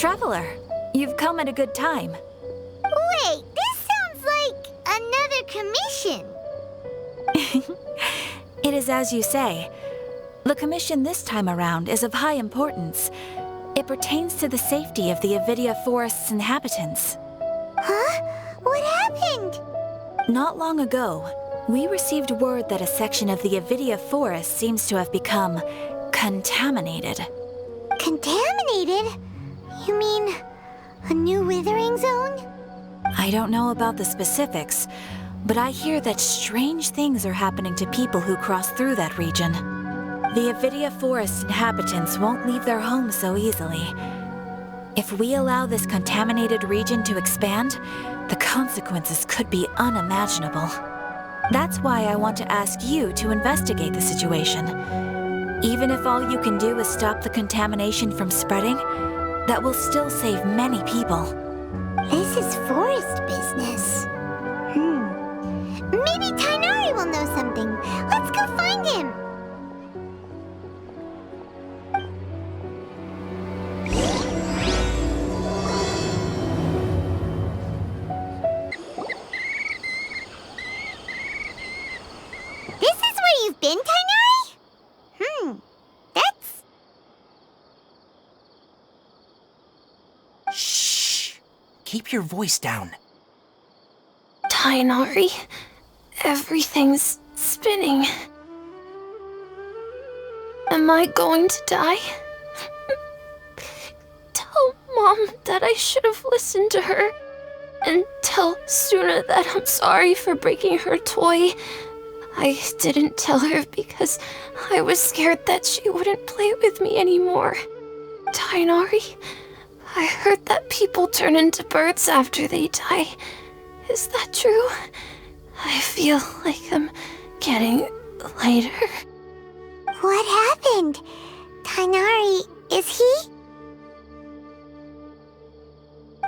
Traveler, you've come at a good time. Wait, this sounds like another commission. It is as you say. The commission this time around is of high importance. It pertains to the safety of the Avidia Forest's inhabitants. Huh? What happened? Not long ago, we received word that a section of the Avidia Forest seems to have become contaminated. Contaminated? You mean a new withering zone? I don't know about the specifics, but I hear that strange things are happening to people who cross through that region. The Avidia Forest inhabitants won't leave their homes so easily. If we allow this contaminated region to expand, the consequences could be unimaginable. That's why I want to ask you to investigate the situation. Even if all you can do is stop the contamination from spreading, that will still save many people. This is forest business. Maybe Tighnari will know something. Let's go find him. This is where you've been, Tighnari? That's... Shh! Keep your voice down. Tighnari, everything's spinning. Am I going to die? Tell Mom that I should have listened to her. And tell Suna that I'm sorry for breaking her toy. I didn't tell her because I was scared that she wouldn't play with me anymore. Tighnari, I heard that people turn into birds after they die. Is that true? I feel like I'm getting lighter. What happened? Tighnari, is he?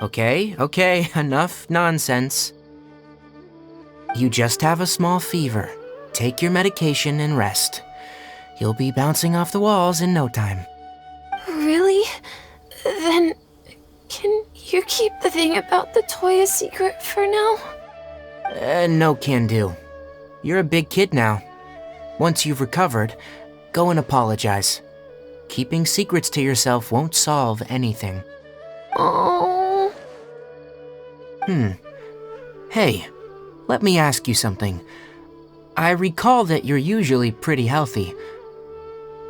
Okay, enough nonsense. You just have a small fever. Take your medication and rest. You'll be bouncing off the walls in no time. Really? Then, can you keep the thing about the toy a secret for now? No can do. You're a big kid now. Once you've recovered, go and apologize. Keeping secrets to yourself won't solve anything. Oh. Hey, let me ask you something. I recall that you're usually pretty healthy.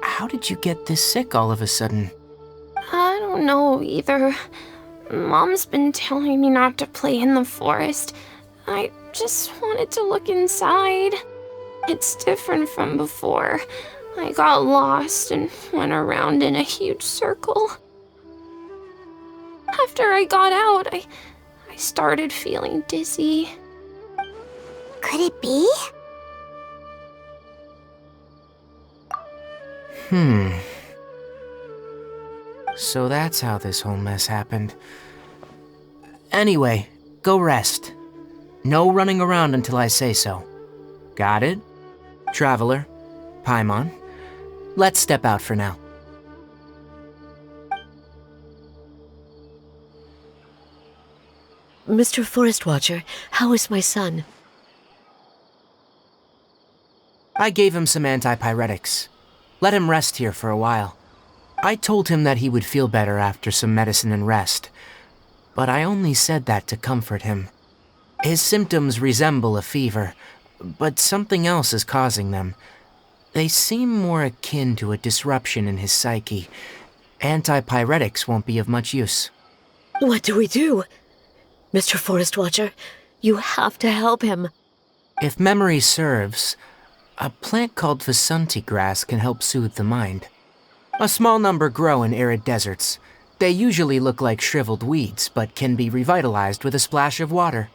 How did you get this sick all of a sudden? I don't know either. Mom's been telling me not to play in the forest. I just wanted to look inside. It's different from before. I got lost and went around in a huge circle. After I got out, I started feeling dizzy. Could it be? So that's how this whole mess happened. Anyway, go rest. No running around until I say so. Got it? Traveler, Paimon, let's step out for now. Mr. Forest Watcher, how is my son? I gave him some antipyretics. Let him rest here for a while. I told him that he would feel better after some medicine and rest, but I only said that to comfort him. His symptoms resemble a fever, but something else is causing them. They seem more akin to a disruption in his psyche. Antipyretics won't be of much use. What do we do? Mr. Forest Watcher, you have to help him. If memory serves, a plant called Vasanti grass can help soothe the mind. A small number grow in arid deserts. They usually look like shriveled weeds, but can be revitalized with a splash of water.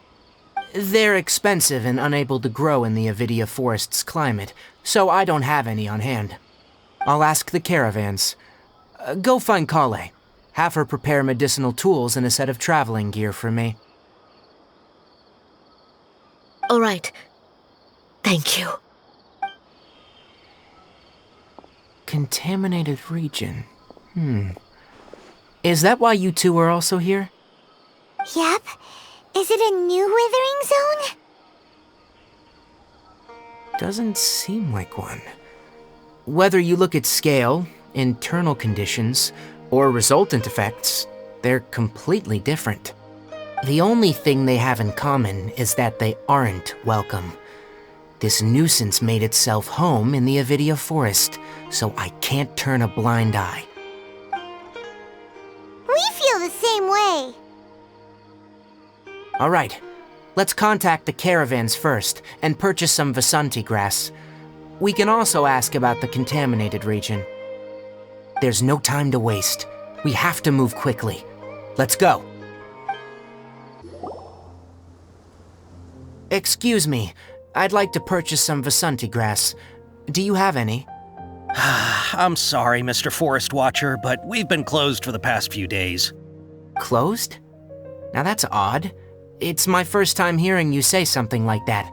They're expensive and unable to grow in the Avidia Forest's climate, so I don't have any on hand. I'll ask the caravans. Go find Kale. Have her prepare medicinal tools and a set of traveling gear for me. All right. Thank you. Contaminated region. Is that why you two are also here? Yep. Is it a new withering zone? Doesn't seem like one. Whether you look at scale, internal conditions, or resultant effects, they're completely different. The only thing they have in common is that they aren't welcome. This nuisance made itself home in the Avidia forest, so I can't turn a blind eye. We feel the same way. Alright, let's contact the caravans first and purchase some Vasanti grass. We can also ask about the contaminated region. There's no time to waste. We have to move quickly. Let's go. Excuse me, I'd like to purchase some Vasanti grass. Do you have any? I'm sorry, Mr. Forest Watcher, but we've been closed for the past few days. Closed? Now that's odd. It's my first time hearing you say something like that.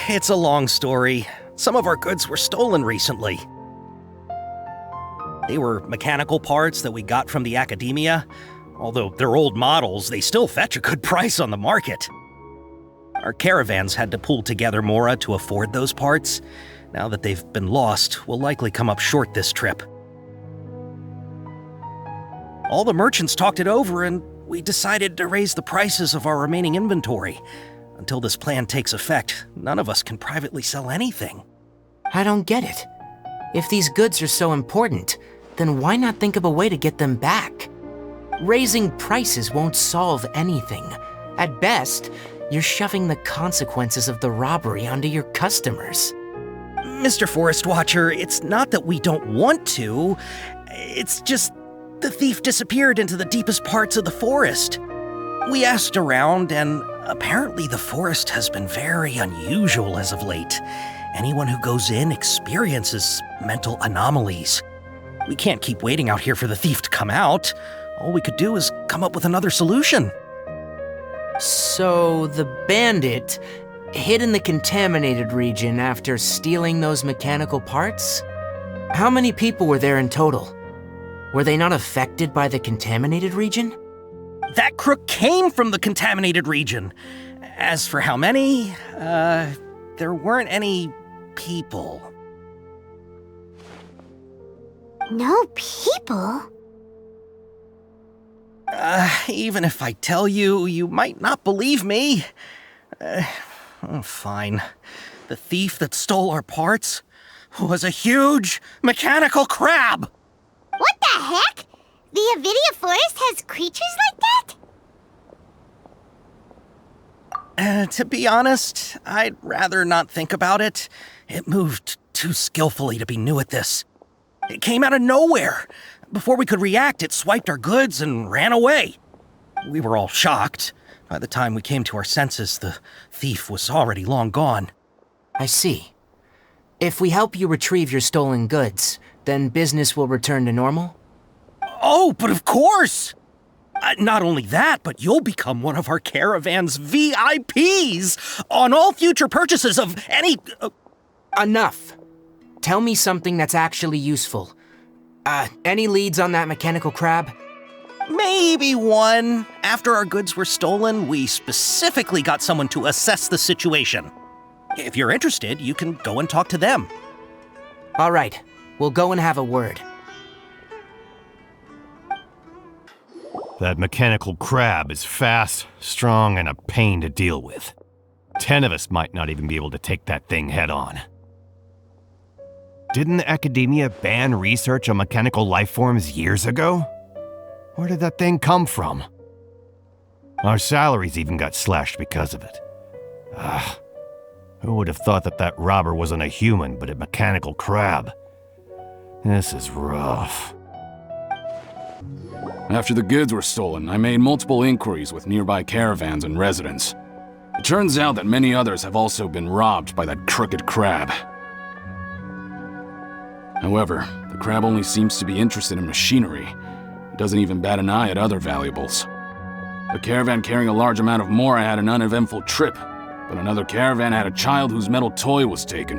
It's a long story. Some of our goods were stolen recently. They were mechanical parts that we got from the academia. Although they're old models, they still fetch a good price on the market. Our caravans had to pool together Mora to afford those parts. Now that they've been lost, we'll likely come up short this trip. All the merchants talked it over, and we decided to raise the prices of our remaining inventory. Until this plan takes effect, none of us can privately sell anything. I don't get it. If these goods are so important, then why not think of a way to get them back? Raising prices won't solve anything. At best, you're shoving the consequences of the robbery onto your customers. Mr. Forest Watcher, it's not that we don't want to. It's just the thief disappeared into the deepest parts of the forest. We asked around, and apparently the forest has been very unusual as of late. Anyone who goes in experiences mental anomalies. We can't keep waiting out here for the thief to come out. All we could do is come up with another solution. So the bandit hid in the contaminated region after stealing those mechanical parts? How many people were there in total? Were they not affected by the contaminated region? That crook came from the contaminated region. As for how many, there weren't any people. No people? Even if I tell you, you might not believe me. Fine. The thief that stole our parts was a huge mechanical crab! What the heck? The Avidia forest has creatures like that? To be honest, I'd rather not think about it. It moved too skillfully to be new at this. It came out of nowhere. Before we could react, it swiped our goods and ran away. We were all shocked. By the time we came to our senses, the thief was already long gone. I see. If we help you retrieve your stolen goods, then business will return to normal? Oh, but of course! Not only that, but you'll become one of our caravan's VIPs on all future purchases of any... Enough. Tell me something that's actually useful. Any leads on that mechanical crab? Maybe one. After our goods were stolen, we specifically got someone to assess the situation. If you're interested, you can go and talk to them. All right, we'll go and have a word. That mechanical crab is fast, strong, and a pain to deal with. 10 of us might not even be able to take that thing head on. Didn't the academia ban research on mechanical life forms years ago? Where did that thing come from? Our salaries even got slashed because of it. Who would have thought that that robber wasn't a human, but a mechanical crab? This is rough. After the goods were stolen, I made multiple inquiries with nearby caravans and residents. It turns out that many others have also been robbed by that crooked crab. However, the crab only seems to be interested in machinery. It doesn't even bat an eye at other valuables. A caravan carrying a large amount of Mora had an uneventful trip, but another caravan had a child whose metal toy was taken.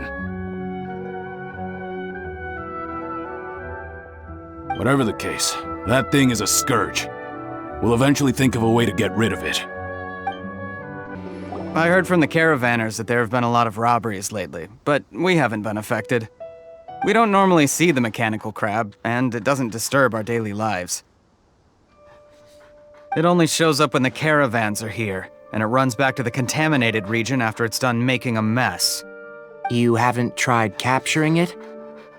Whatever the case, That thing is a scourge. We'll eventually think of a way to get rid of it. I heard from the caravanners that there have been a lot of robberies lately, but we haven't been affected. We don't normally see the mechanical crab, and it doesn't disturb our daily lives. It only shows up when the caravans are here, and it runs back to the contaminated region after it's done making a mess. You haven't tried capturing it?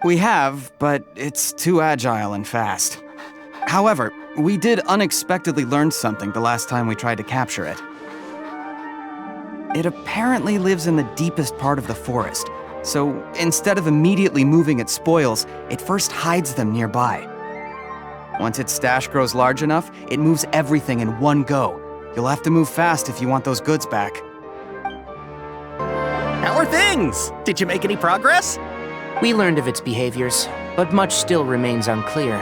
We have, but it's too agile and fast. However, we did unexpectedly learn something the last time we tried to capture it. It apparently lives in the deepest part of the forest, so instead of immediately moving its spoils, it first hides them nearby. Once its stash grows large enough, it moves everything in one go. You'll have to move fast if you want those goods back. How are things? Did you make any progress? We learned of its behaviors, but much still remains unclear.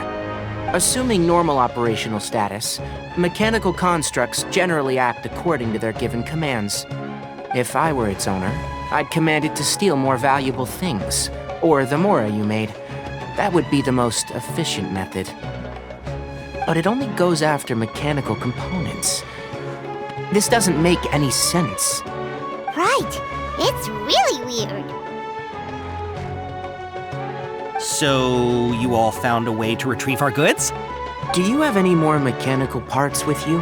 Assuming normal operational status, mechanical constructs generally act according to their given commands. If I were its owner, I'd command it to steal more valuable things, or the mora you made. That would be the most efficient method. But it only goes after mechanical components. This doesn't make any sense. Right. It's really weird. So, you all found a way to retrieve our goods? Do you have any more mechanical parts with you?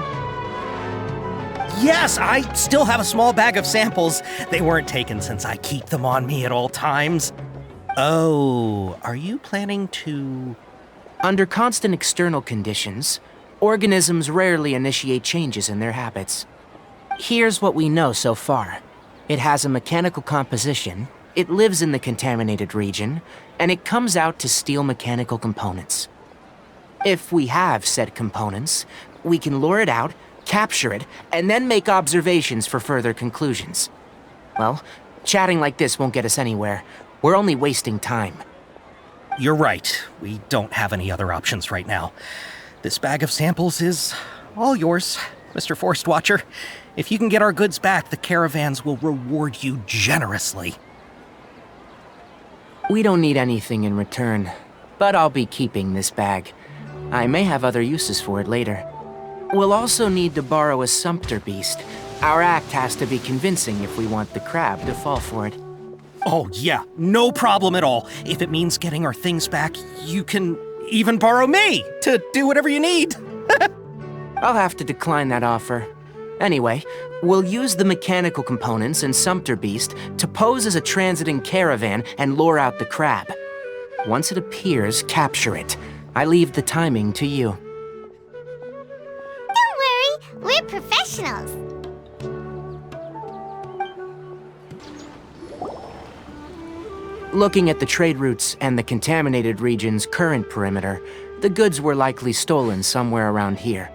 Yes, I still have a small bag of samples. They weren't taken since I keep them on me at all times. Oh, are you planning to... Under constant external conditions, organisms rarely initiate changes in their habits. Here's what we know so far. It has a mechanical composition, it lives in the contaminated region, and it comes out to steal mechanical components. If we have said components, we can lure it out, capture it, and then make observations for further conclusions. Well, chatting like this won't get us anywhere. We're only wasting time. You're right. We don't have any other options right now. This bag of samples is all yours, Mr. Forest Watcher. If you can get our goods back, the caravans will reward you generously. We don't need anything in return, but I'll be keeping this bag. I may have other uses for it later. We'll also need to borrow a sumpter beast. Our act has to be convincing if we want the crab to fall for it. Oh yeah, no problem at all. If it means getting our things back, you can even borrow me to do whatever you need. I'll have to decline that offer. Anyway, we'll use the mechanical components and sumpter beast to pose as a transiting caravan and lure out the crab. Once it appears, capture it. I leave the timing to you. Don't worry, we're professionals. Looking at the trade routes and the contaminated region's current perimeter, the goods were likely stolen somewhere around here.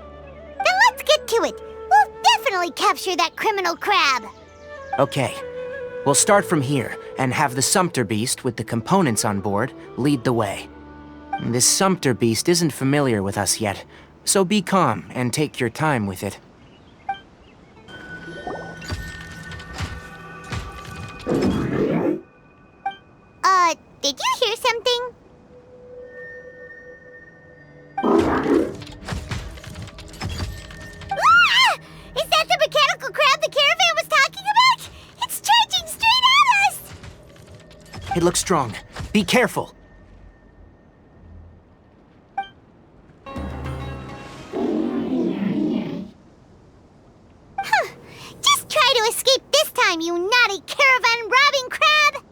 Then let's get to it. We'll definitely capture that criminal crab. Okay, we'll start from here and have the sumpter beast with the components on board lead the way. This sumpter beast isn't familiar with us yet, so be calm and take your time with it. Did you hear something? Ah! Is that the mechanical crab the caravan was talking about? It's charging straight at us! It looks strong. Be careful. Huh. Just try to escape this time, you naughty caravan-robbing crab!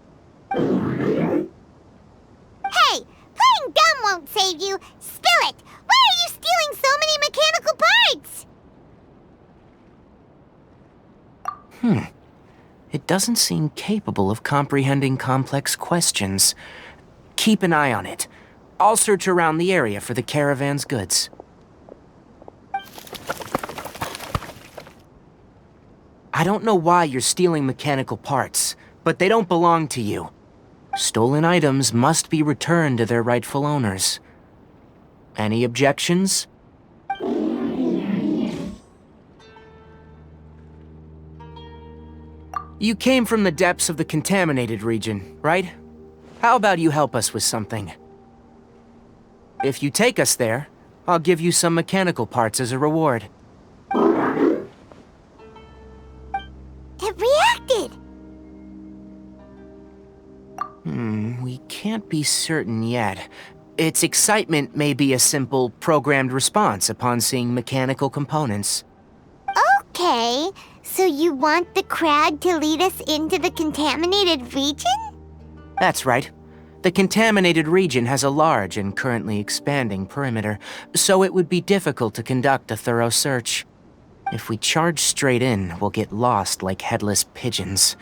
Hey, playing dumb won't save you. Spill it! Why are you stealing so many mechanical parts? It doesn't seem capable of comprehending complex questions. Keep an eye on it. I'll search around the area for the caravan's goods. I don't know why you're stealing mechanical parts, but they don't belong to you. Stolen items must be returned to their rightful owners. Any objections? You came from the depths of the contaminated region, right? How about you help us with something? If you take us there, I'll give you some mechanical parts as a reward. It reacted! We can't be certain yet. Its excitement may be a simple, programmed response upon seeing mechanical components. Okay, so you want the crag to lead us into the contaminated region? That's right. The contaminated region has a large and currently expanding perimeter, so it would be difficult to conduct a thorough search. If we charge straight in, we'll get lost like headless pigeons.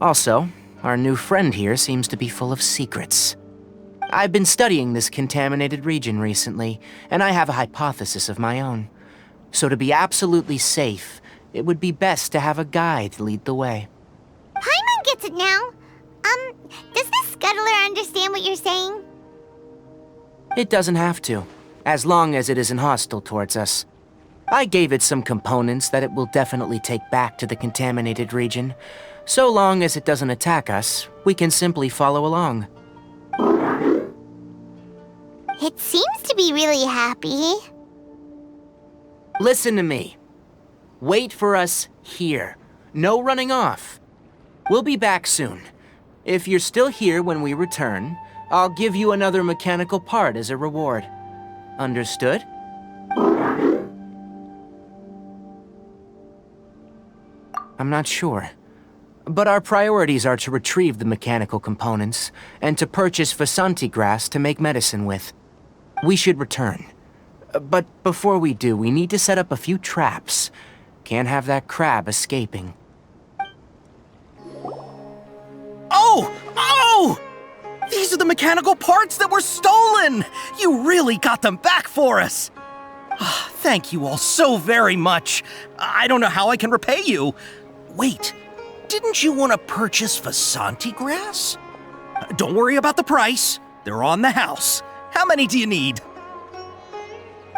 Also, our new friend here seems to be full of secrets. I've been studying this contaminated region recently, and I have a hypothesis of my own. So to be absolutely safe, it would be best to have a guide lead the way. Paimon gets it now. Does the scuttler understand what you're saying? It doesn't have to, as long as it isn't hostile towards us. I gave it some components that it will definitely take back to the contaminated region. So long as it doesn't attack us, we can simply follow along. It seems to be really happy. Listen to me. Wait for us here. No running off. We'll be back soon. If you're still here when we return, I'll give you another mechanical part as a reward. Understood? I'm not sure. But our priorities are to retrieve the mechanical components, and to purchase Vasanti grass to make medicine with. We should return. But before we do, we need to set up a few traps. Can't have that crab escaping. Oh! Oh! These are the mechanical parts that were stolen! You really got them back for us! Thank you all so very much. I don't know how I can repay you. Wait, didn't you want to purchase Vasanti grass? Don't worry about the price. They're on the house. How many do you need?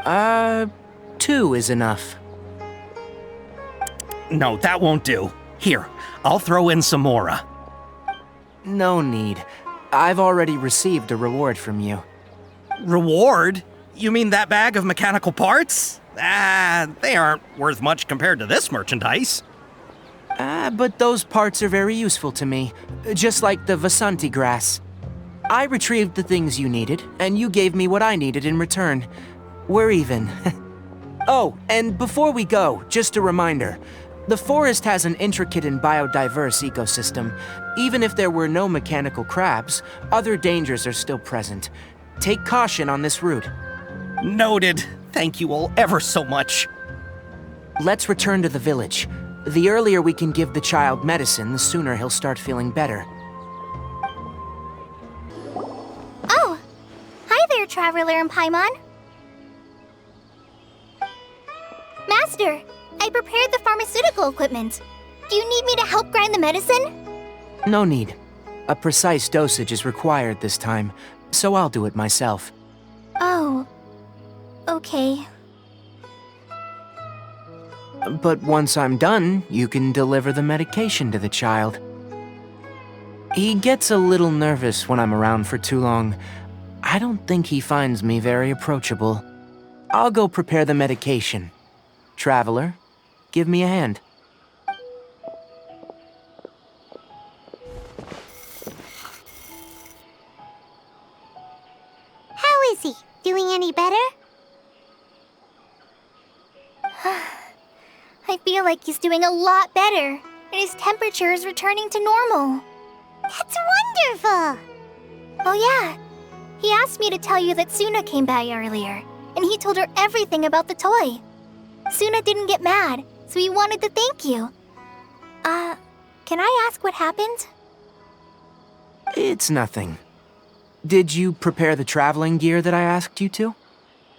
2 is enough. No, that won't do. Here, I'll throw in some more. No need. I've already received a reward from you. Reward? You mean that bag of mechanical parts? They aren't worth much compared to this merchandise. But those parts are very useful to me, just like the Vasanti grass. I retrieved the things you needed, and you gave me what I needed in return. We're even. Oh, and before we go, just a reminder. The forest has an intricate and biodiverse ecosystem. Even if there were no mechanical crabs, other dangers are still present. Take caution on this route. Noted. Thank you all ever so much. Let's return to the village. The earlier we can give the child medicine, the sooner he'll start feeling better. Oh! Hi there, Traveler and Paimon. Master, I prepared the pharmaceutical equipment. Do you need me to help grind the medicine? No need. A precise dosage is required this time, so I'll do it myself. Oh. Okay. But once I'm done, you can deliver the medication to the child. He gets a little nervous when I'm around for too long. I don't think he finds me very approachable. I'll go prepare the medication. Traveler, give me a hand. How is he? Doing any better? I feel like he's doing a lot better, and his temperature is returning to normal. That's wonderful! Oh yeah, he asked me to tell you that Suna came by earlier, and he told her everything about the toy. Suna didn't get mad, so he wanted to thank you. Can I ask what happened? It's nothing. Did you prepare the traveling gear that I asked you to?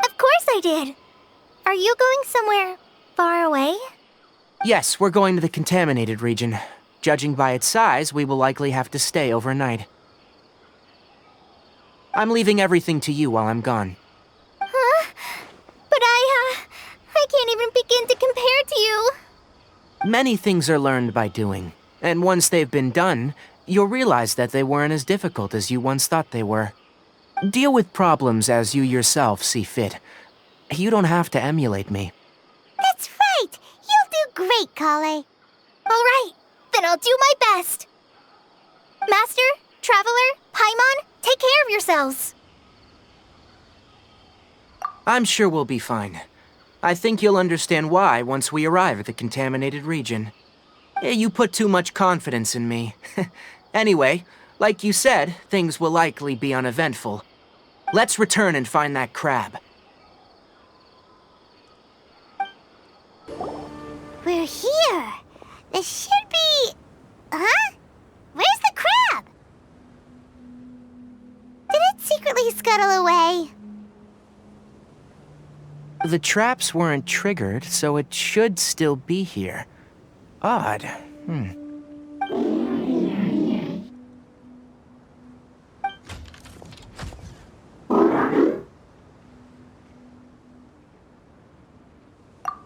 Of course I did. Are you going somewhere far away? Yes, we're going to the contaminated region. Judging by its size, we will likely have to stay overnight. I'm leaving everything to you while I'm gone. Huh? But I can't even begin to compare to you. Many things are learned by doing, and once they've been done, you'll realize that they weren't as difficult as you once thought they were. Deal with problems as you yourself see fit. You don't have to emulate me. That's right! You'll do great, Kale. Alright, then I'll do my best. Master, Traveler, Paimon, take care of yourselves. I'm sure we'll be fine. I think you'll understand why once we arrive at the contaminated region. You put too much confidence in me. Anyway, like you said, things will likely be uneventful. Let's return and find that crab. We're here. This should be... Huh? Where's the crab? Did it secretly scuttle away? The traps weren't triggered, so it should still be here. Odd.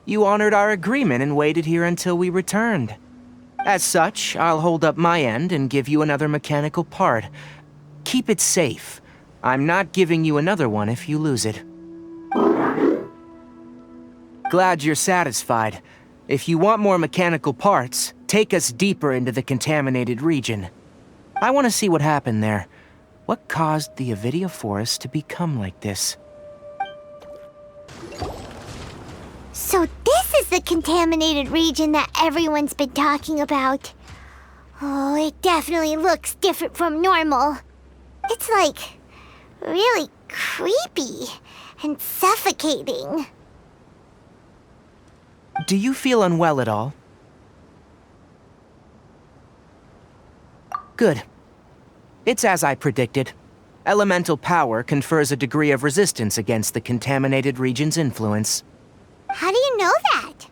You honored our agreement and waited here until we returned. As such, I'll hold up my end and give you another mechanical part. Keep it safe. I'm not giving you another one if you lose it. Glad you're satisfied. If you want more mechanical parts, take us deeper into the contaminated region. I want to see what happened there. What caused the Avidia forest to become like this? So this is the contaminated region that everyone's been talking about. Oh, it definitely looks different from normal. It's like really creepy and suffocating. Do you feel unwell at all? Good. It's as I predicted. Elemental power confers a degree of resistance against the contaminated region's influence. How do you know that?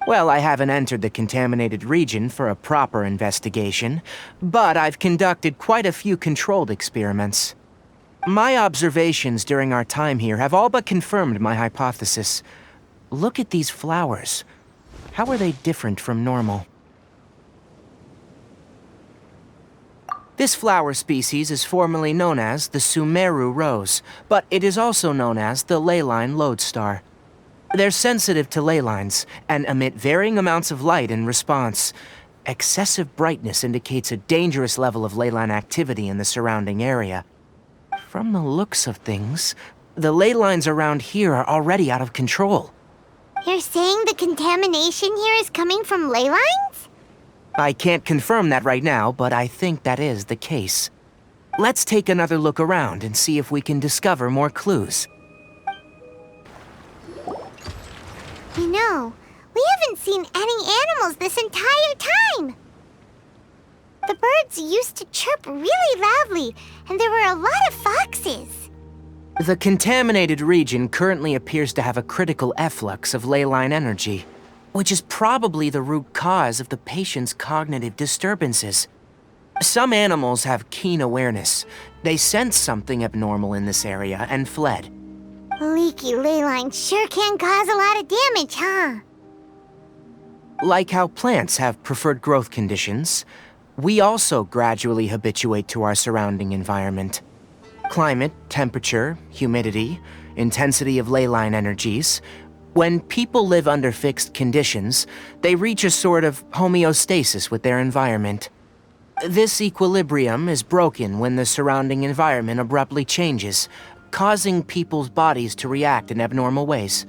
Well, I haven't entered the contaminated region for a proper investigation, but I've conducted quite a few controlled experiments. My observations during our time here have all but confirmed my hypothesis. Look at these flowers. How are they different from normal? This flower species is formerly known as the Sumeru rose, but it is also known as the leyline lodestar. They're sensitive to ley lines and emit varying amounts of light in response. Excessive brightness indicates a dangerous level of leyline activity in the surrounding area. From the looks of things, the ley lines around here are already out of control. You're saying the contamination here is coming from ley lines? I can't confirm that right now, but I think that is the case. Let's take another look around and see if we can discover more clues. You know, we haven't seen any animals this entire time. The birds used to chirp really loudly, and there were a lot of foxes. The contaminated region currently appears to have a critical efflux of leyline energy, which is probably the root cause of the patient's cognitive disturbances. Some animals have keen awareness. They sensed something abnormal in this area and fled. Leaky ley lines sure can cause a lot of damage, huh? Like how plants have preferred growth conditions, we also gradually habituate to our surrounding environment. Climate, temperature, humidity, intensity of leyline energies. When people live under fixed conditions, they reach a sort of homeostasis with their environment. This equilibrium is broken when the surrounding environment abruptly changes, causing people's bodies to react in abnormal ways.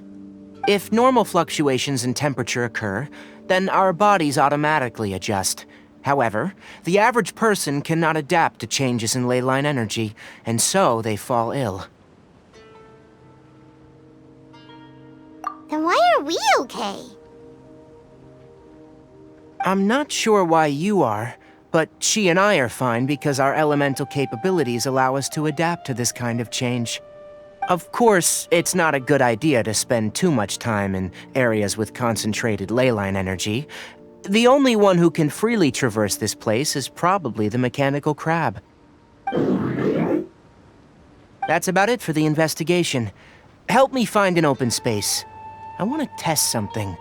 If normal fluctuations in temperature occur, then our bodies automatically adjust. However, the average person cannot adapt to changes in leyline energy, and so they fall ill. Then why are we okay? I'm not sure why you are, but she and I are fine because our elemental capabilities allow us to adapt to this kind of change. Of course, it's not a good idea to spend too much time in areas with concentrated leyline energy. The only one who can freely traverse this place is probably the mechanical crab. That's about it for the investigation. Help me find an open space. I want to test something.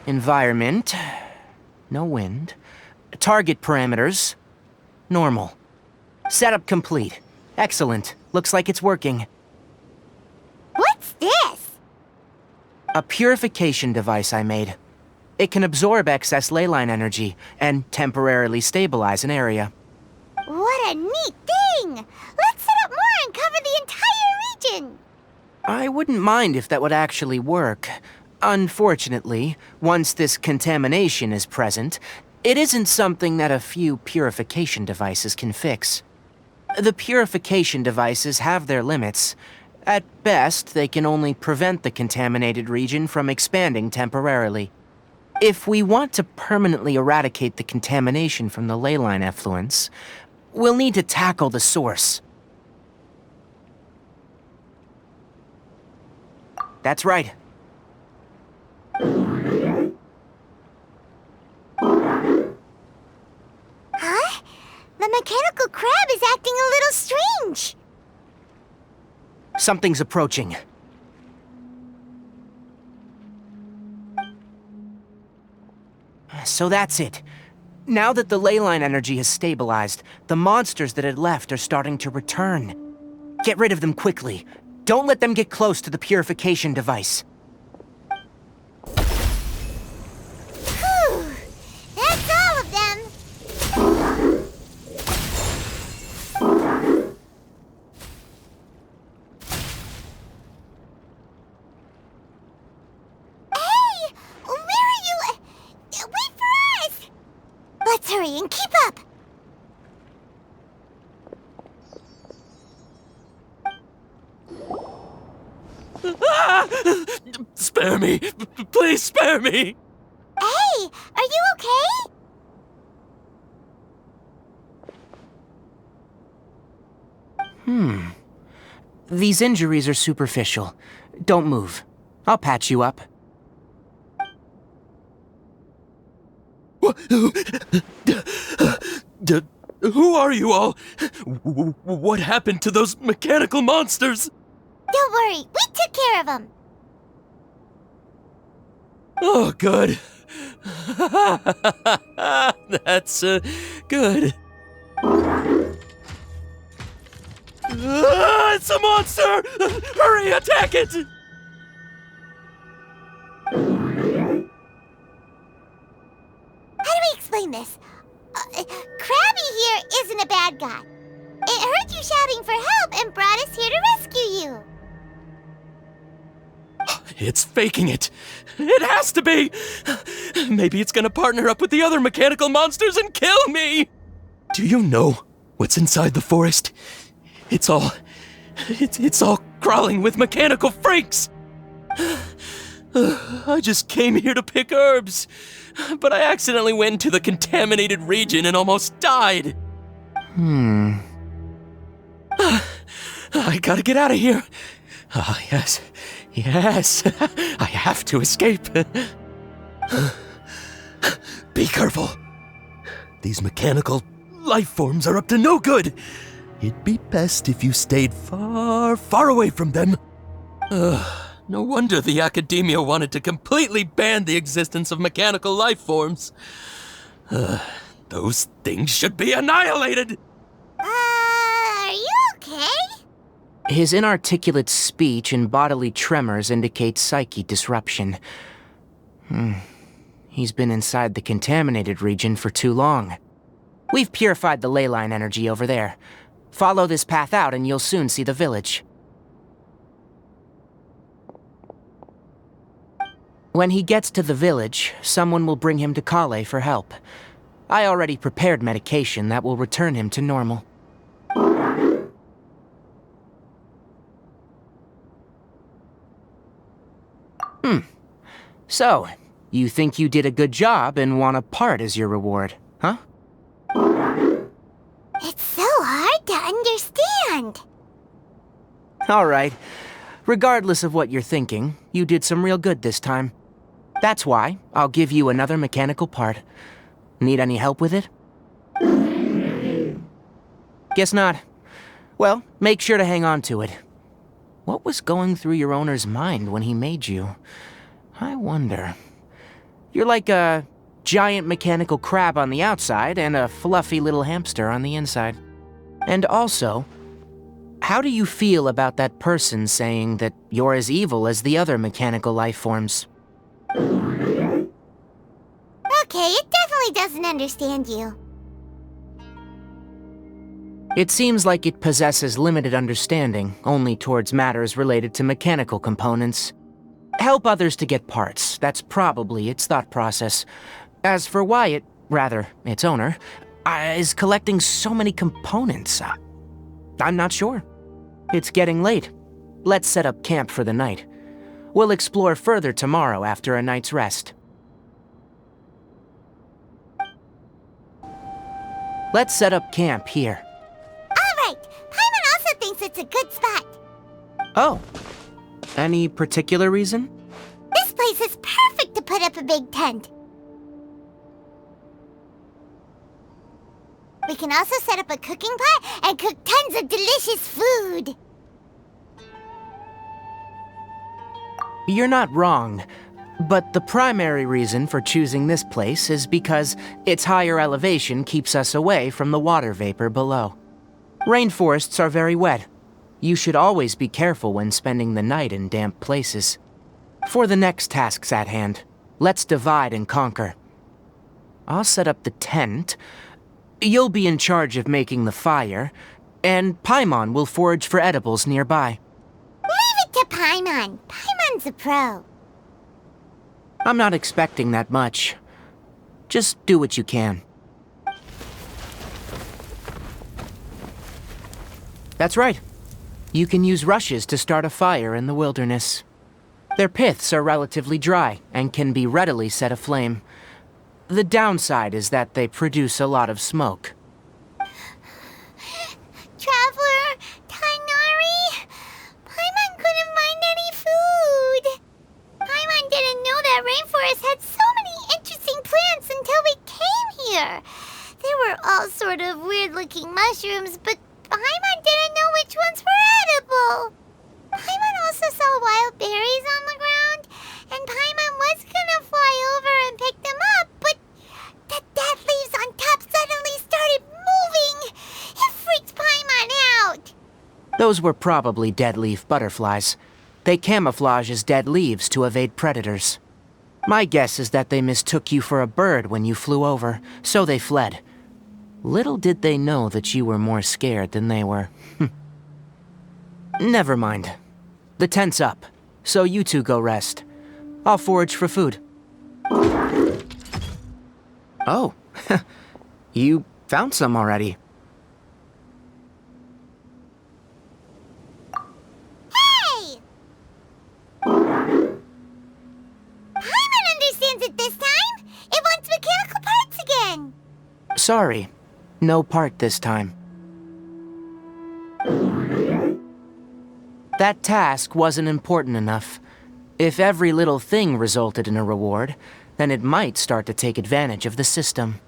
Environment. No wind. Target parameters. Normal. Setup complete. Excellent. Looks like it's working. What's this? A purification device I made. It can absorb excess ley line energy and temporarily stabilize an area. What a neat thing! Let's set up more and cover the entire region! I wouldn't mind if that would actually work. Unfortunately, once this contamination is present, it isn't something that a few purification devices can fix. The purification devices have their limits. At best, they can only prevent the contaminated region from expanding temporarily. If we want to permanently eradicate the contamination from the ley line effluents, we'll need to tackle the source. That's right. Huh? The mechanical crab is acting a little strange. Something's approaching. So that's it. Now that the ley line energy has stabilized, the monsters that had left are starting to return. Get rid of them quickly. Don't let them get close to the purification device. Whew! That's all of them! Hey! Where are you? Wait for us! Let's hurry and keep up! Spare me! Please spare me! Hey! Are you okay? These injuries are superficial. Don't move. I'll patch you up. Who are you all? What happened to those mechanical monsters? Don't worry, we took care of them. Oh, good. That's good. It's a monster! Hurry, attack it! How do we explain this? Krabby here isn't a bad guy. It heard you shouting for help and brought us here to rescue you. It's faking it. It has to be. Maybe it's gonna partner up with the other mechanical monsters and kill me. Do you know what's inside the forest? It's all crawling with mechanical freaks. I just came here to pick herbs, but I accidentally went into the contaminated region and almost died. I gotta get out of here. Ah, yes. I have to escape. Be careful. These mechanical life forms are up to no good. It'd be best if you stayed far, far away from them. No wonder the academia wanted to completely ban the existence of mechanical life forms. Those things should be annihilated. Are you okay? His inarticulate speech and bodily tremors indicate psyche disruption. He's been inside the contaminated region for too long. We've purified the ley line energy over there. Follow this path out and you'll soon see the village. When he gets to the village, someone will bring him to Kale for help. I already prepared medication that will return him to normal. So, you think you did a good job and want a part as your reward, huh? It's so hard to understand. All right. Regardless of what you're thinking, you did some real good this time. That's why I'll give you another mechanical part. Need any help with it? Guess not. Well, make sure to hang on to it. What was going through your owner's mind when he made you? I wonder. You're like a giant mechanical crab on the outside and a fluffy little hamster on the inside. And also, how do you feel about that person saying that you're as evil as the other mechanical life forms? Okay, it definitely doesn't understand you. It seems like it possesses limited understanding only towards matters related to mechanical components. Help others to get parts, that's probably its thought process. As for why it, rather, its owner, is collecting so many components, I'm not sure. It's getting late. Let's set up camp for the night. We'll explore further tomorrow after a night's rest. Let's set up camp here. Alright, Paimon also thinks it's a good spot. Oh, any particular reason? This place is perfect to put up a big tent. We can also set up a cooking pot and cook tons of delicious food. You're not wrong, but the primary reason for choosing this place is because its higher elevation keeps us away from the water vapor below. Rainforests are very wet. You should always be careful when spending the night in damp places. For the next tasks at hand, let's divide and conquer. I'll set up the tent. You'll be in charge of making the fire, and Paimon will forage for edibles nearby. Leave it to Paimon. Paimon's a pro. I'm not expecting that much. Just do what you can. That's right. You can use rushes to start a fire in the wilderness. Their piths are relatively dry and can be readily set aflame. The downside is that they produce a lot of smoke. Traveler, Tighnari, Paimon couldn't find any food. Paimon didn't know that rainforest had so many interesting plants until we came here. They were all sort of weird-looking mushrooms, but Paimon didn't know which ones were edible. Paimon also saw wild berries on the ground, and Paimon was gonna fly over and pick them up, but the dead leaves on top suddenly started moving. It freaked Paimon out. Those were probably dead leaf butterflies. They camouflage as dead leaves to evade predators. My guess is that they mistook you for a bird when you flew over, so they fled. Little did they know that you were more scared than they were. Never mind. The tent's up, so you two go rest. I'll forage for food. Oh, you found some already. Hey! Paimon understands it this time. It wants mechanical parts again. Sorry, no part this time. That task wasn't important enough. If every little thing resulted in a reward, then it might start to take advantage of the system.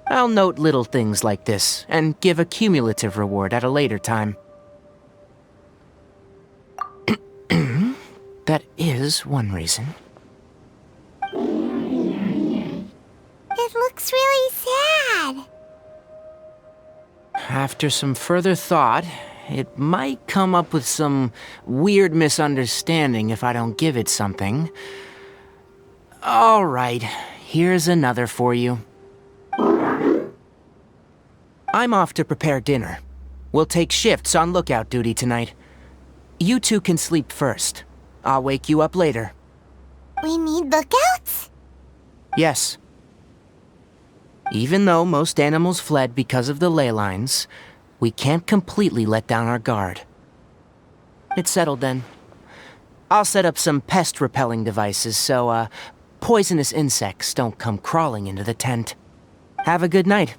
I'll note little things like this and give a cumulative reward at a later time. That is one reason. It looks really sad. After some further thought, it might come up with some weird misunderstanding if I don't give it something. All right, here's another for you. I'm off to prepare dinner. We'll take shifts on lookout duty tonight. You two can sleep first. I'll wake you up later. We need lookouts? Yes. Even though most animals fled because of the ley lines, we can't completely let down our guard. It's settled then. I'll set up some pest-repelling devices so, poisonous insects don't come crawling into the tent. Have a good night.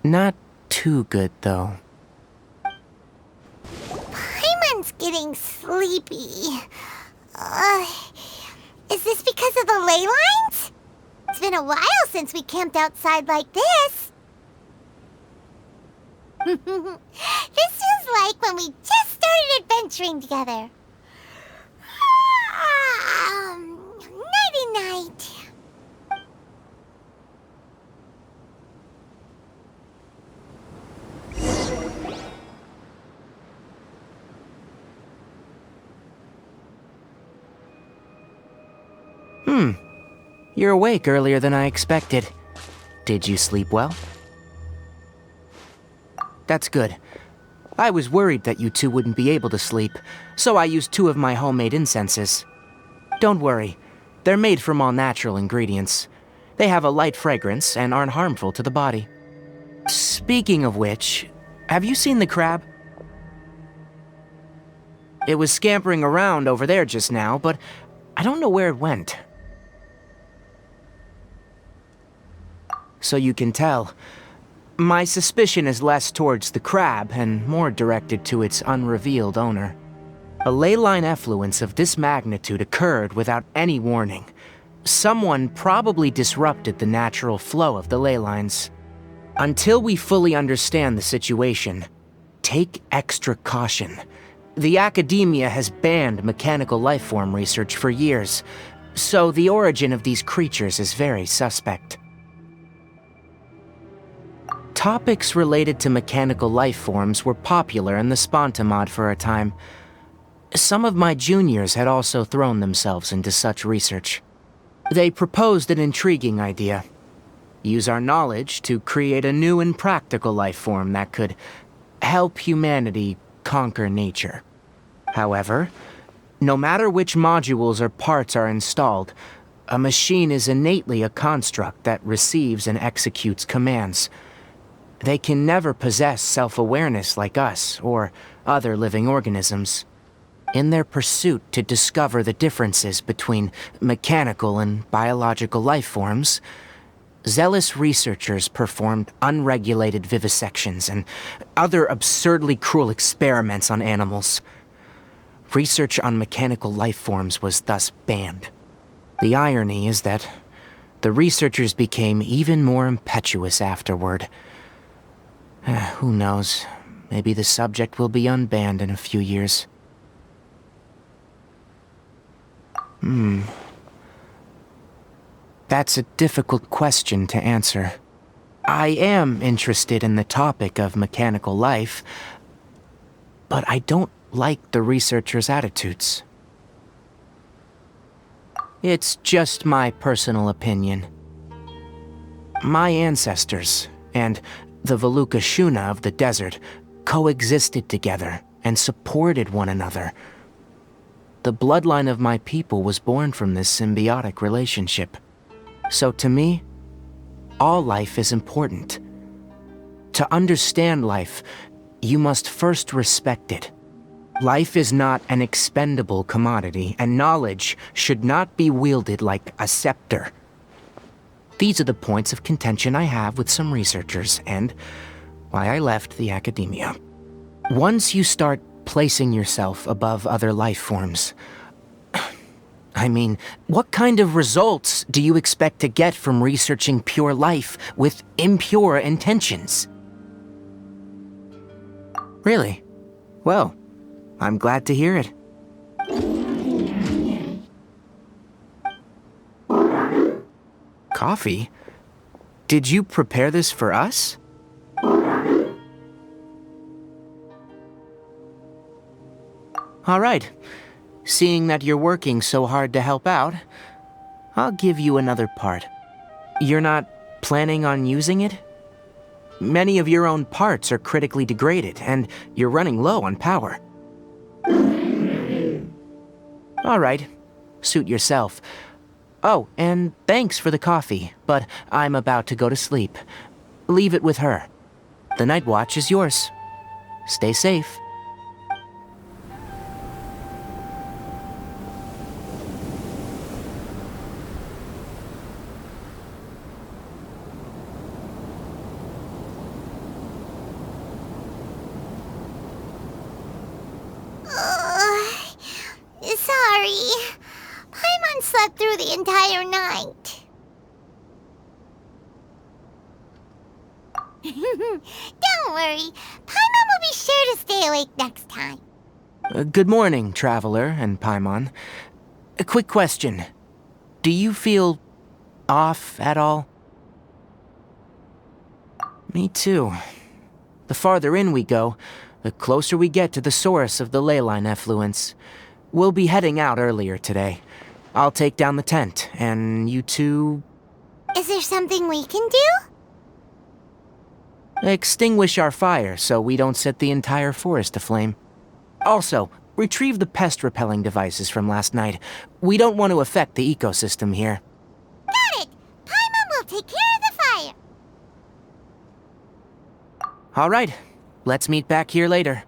Not too good, though. Paimon's getting sleepy. Is this because of the ley lines? It's been a while since we camped outside like this. This feels like when we just started adventuring together. Nighty-night. You're awake earlier than I expected. Did you sleep well? That's good. I was worried that you two wouldn't be able to sleep, so I used 2 of my homemade incenses. Don't worry, they're made from all natural ingredients. They have a light fragrance and aren't harmful to the body. Speaking of which, have you seen the crab? It was scampering around over there just now, but I don't know where it went. So you can tell, my suspicion is less towards the crab and more directed to its unrevealed owner. A ley line effluence of this magnitude occurred without any warning. Someone probably disrupted the natural flow of the ley lines. Until we fully understand the situation, take extra caution. The academia has banned mechanical lifeform research for years, so the origin of these creatures is very suspect. Topics related to mechanical lifeforms were popular in the Sponta mod for a time. Some of my juniors had also thrown themselves into such research. They proposed an intriguing idea. Use our knowledge to create a new and practical lifeform that could help humanity conquer nature. However, no matter which modules or parts are installed, a machine is innately a construct that receives and executes commands. They can never possess self-awareness like us or other living organisms. In their pursuit to discover the differences between mechanical and biological life forms, zealous researchers performed unregulated vivisections and other absurdly cruel experiments on animals. Research on mechanical life forms was thus banned. The irony is that the researchers became even more impetuous afterward. Who knows? Maybe the subject will be unbanned in a few years. That's a difficult question to answer. I am interested in the topic of mechanical life, but I don't like the researchers' attitudes. It's just my personal opinion. My ancestors and the Vulpes Zerda of the desert coexisted together and supported one another. The bloodline of my people was born from this symbiotic relationship. So to me, all life is important. To understand life, you must first respect it. Life is not an expendable commodity, and knowledge should not be wielded like a scepter. These are the points of contention I have with some researchers, and why I left the academia. Once you start placing yourself above other life forms, I mean, what kind of results do you expect to get from researching pure life with impure intentions? Really? Well, I'm glad to hear it. Coffee? Did you prepare this for us? All right. Seeing that you're working so hard to help out, I'll give you another part. You're not planning on using it? Many of your own parts are critically degraded, and you're running low on power. All right. Suit yourself. Oh, and thanks for the coffee, but I'm about to go to sleep. Leave it with her. The night watch is yours. Stay safe. Sorry. Paimon slept through the entire night. Don't worry. Paimon will be sure to stay awake next time. Good morning, Traveler and Paimon. A quick question. Do you feel off at all? Me too. The farther in we go, the closer we get to the source of the ley line effluence. We'll be heading out earlier today. I'll take down the tent, and you two... Is there something we can do? extinguish our fire so we don't set the entire forest aflame. Also, retrieve the pest-repelling devices from last night. We don't want to affect the ecosystem here. Got it! Paimon will take care of the fire. All right, let's meet back here later.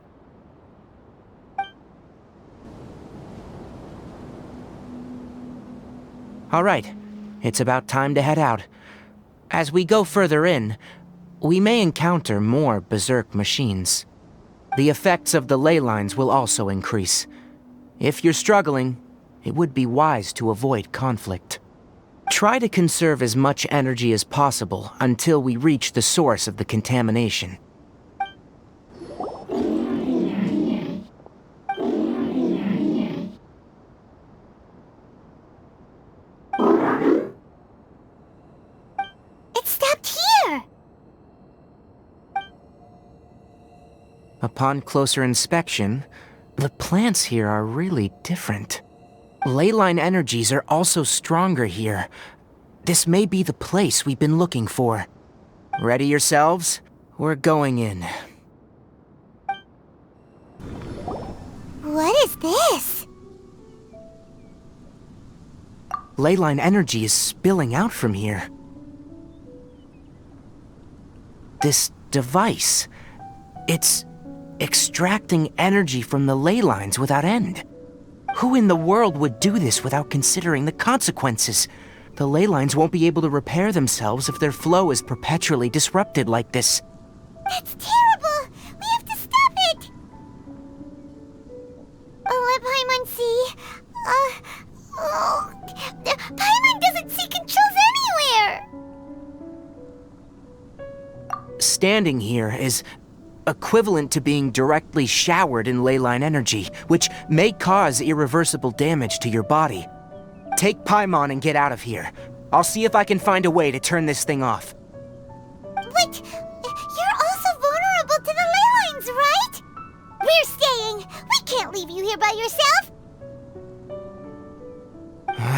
All right, it's about time to head out. As we go further in, we may encounter more berserk machines. The effects of the ley lines will also increase. If you're struggling, it would be wise to avoid conflict. Try to conserve as much energy as possible until we reach the source of the contamination. It stopped here! Upon closer inspection, the plants here are really different. Ley line energies are also stronger here. This may be the place we've been looking for. Ready yourselves? We're going in. What is this? Ley line energy is spilling out from here. This device, it's extracting energy from the ley lines without end. Who in the world would do this without considering the consequences? The ley lines won't be able to repair themselves if their flow is perpetually disrupted like this. That's terrible! We have to stop it! Let Paimon see. Paimon doesn't see controls anywhere! Standing here is equivalent to being directly showered in ley line energy, which may cause irreversible damage to your body. Take Paimon and get out of here. I'll see if I can find a way to turn this thing off. Wait, you're also vulnerable to the ley lines, right? We're staying! We can't leave you here by yourself!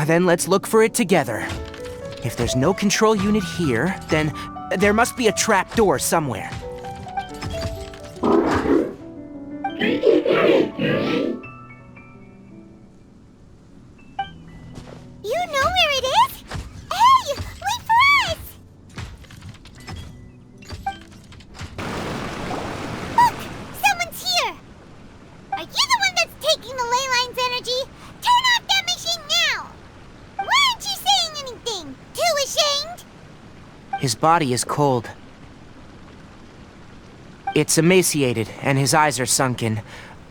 Then let's look for it together. If there's no control unit here, then there must be a trap door somewhere. You know where it is? Hey, wait for us! Look, someone's here! Are you the one that's taking the ley line's energy? Turn off that machine now! Why aren't you saying anything? Too ashamed? His body is cold. It's emaciated, and his eyes are sunken,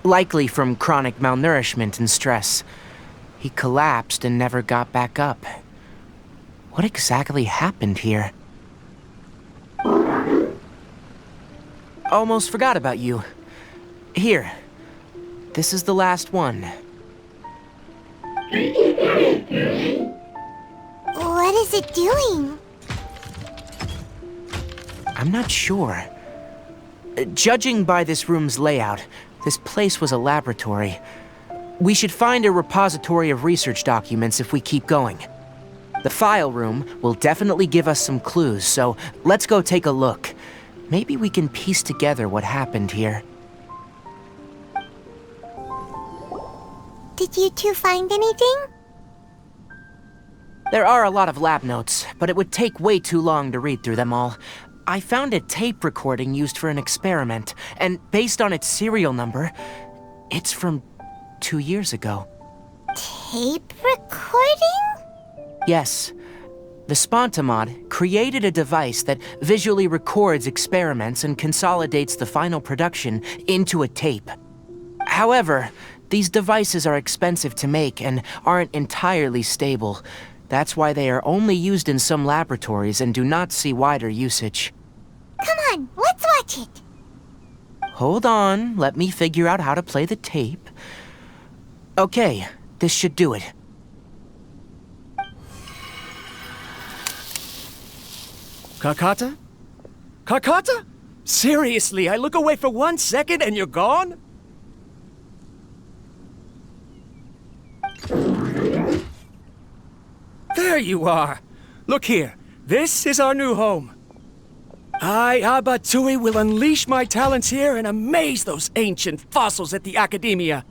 likely from chronic malnourishment and stress. He collapsed and never got back up. What exactly happened here? Almost forgot about you. Here, this is the last one. What is it doing? I'm not sure. Judging by this room's layout, this place was a laboratory. We should find a repository of research documents if we keep going. The file room will definitely give us some clues, so let's go take a look. Maybe we can piece together what happened here. Did you two find anything? There are a lot of lab notes, but it would take way too long to read through them all. I found a tape recording used for an experiment, and based on its serial number, it's from 2 years ago. Tape recording? Yes. The Spontamod created a device that visually records experiments and consolidates the final production into a tape. However, these devices are expensive to make and aren't entirely stable. That's why they are only used in some laboratories and do not see wider usage. Come on, let's watch it. Hold on, let me figure out how to play the tape. Okay, this should do it. Kakata? Kakata? Seriously, I look away for 1 second and you're gone? There you are. Look here. This is our new home. I, Abatui, will unleash my talents here and amaze those ancient fossils at the Academia.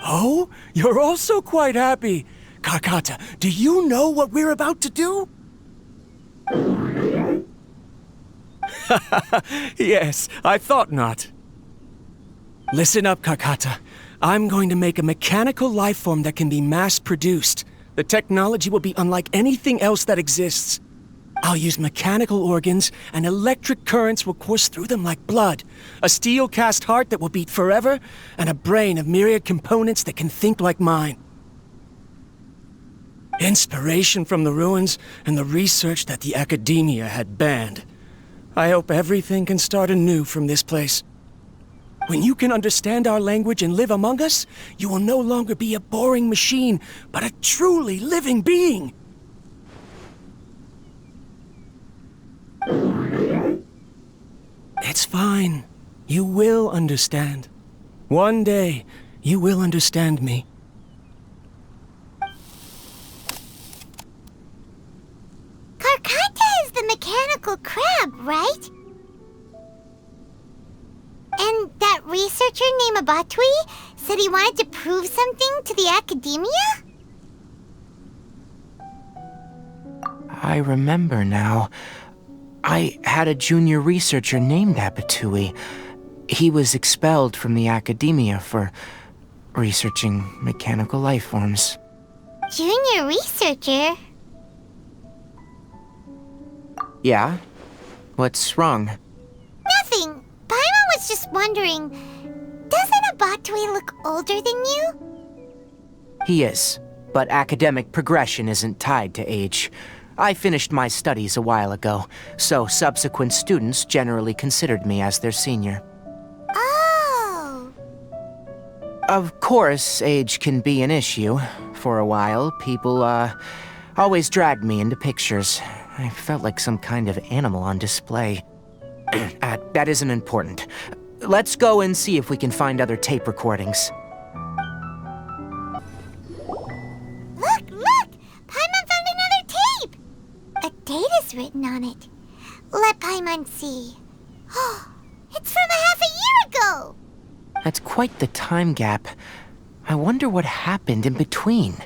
Oh, you're also quite happy. Karkata, do you know what we're about to do? Yes, I thought not. Listen up, Karkata. I'm going to make a mechanical life form that can be mass-produced. The technology will be unlike anything else that exists. I'll use mechanical organs, and electric currents will course through them like blood. A steel-cast heart that will beat forever, and a brain of myriad components that can think like mine. Inspiration from the ruins and the research that the Academia had banned. I hope everything can start anew from this place. When you can understand our language and live among us, you will no longer be a boring machine, but a truly living being. It's fine. You will understand. One day, you will understand me. Karkata is the mechanical crab, right? And that researcher named Abatui said he wanted to prove something to the Academia? I remember now. I had a junior researcher named Abatui. He was expelled from the Academia for researching mechanical life forms. Junior researcher? Yeah? What's wrong? Nothing. Paimon was just wondering, doesn't Abatui look older than you? He is, but academic progression isn't tied to age. I finished my studies a while ago, so subsequent students generally considered me as their senior. Oh. Of course, age can be an issue. For a while, people, always dragged me into pictures. I felt like some kind of animal on display. That isn't important. Let's go and see if we can find other tape recordings. Look! Paimon found another tape! A date is written on it. Let Paimon see. Oh, it's from half a year ago! That's quite the time gap. I wonder what happened in between.